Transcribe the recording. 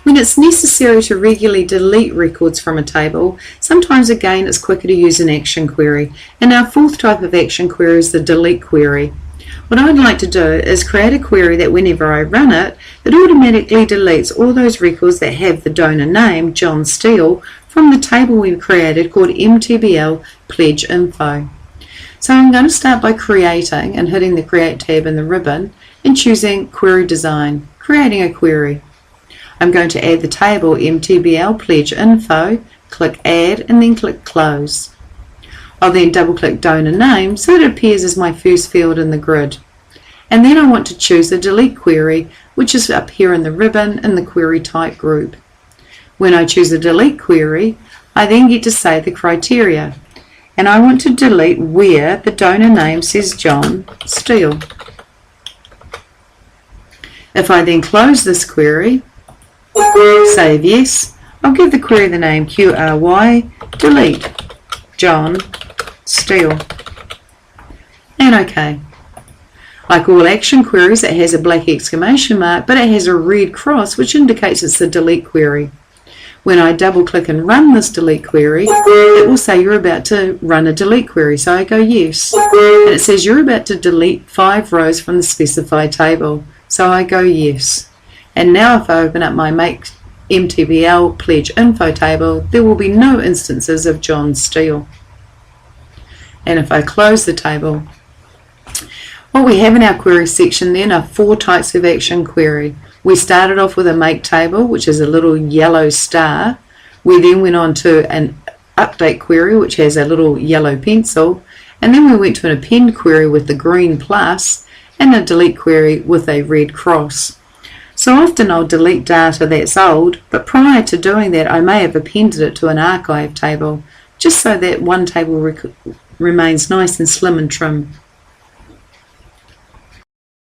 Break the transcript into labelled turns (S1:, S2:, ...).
S1: When it's necessary to regularly delete records from a table, sometimes again it's quicker to use an action query. And our fourth type of action query is the delete query. What I'd like to do is create a query that whenever I run it, it automatically deletes all those records that have the donor name, John Steele, from the table we created called MTBL Pledge Info. So I'm going to start by creating and hitting the Create tab in the ribbon and choosing Query Design, creating a query. I'm going to add the table MTBL Pledge Info, click Add and then click Close. I'll then double click donor name so that it appears as my first field in the grid. And then I want to choose the delete query, which is up here in the ribbon in the query type group. When I choose the delete query, I then get to say the criteria. And I want to delete where the donor name says John Steele. If I then close this query, save yes, I'll give the query the name QRY delete John Steele and OK. Like all action queries, it has a black exclamation mark, but it has a red cross which indicates it's the delete query. When I double click and run this delete query, it will say you're about to run a delete query, so I go yes, and it says you're about to delete 5 rows from the specified table, so I go yes. And now if I open up my Make MTBL Pledge Info table, there will be no instances of John Steele. And if I close the table, what we have in our query section then are 4 types of action query. We started off with a make table, which is a little yellow star. We then went on to an update query, which has a little yellow pencil. And then we went to an append query with the green plus and a delete query with a red cross. So often I'll delete data that's old, but prior to doing that I may have appended it to an archive table, just so that one table remains nice and slim and trim.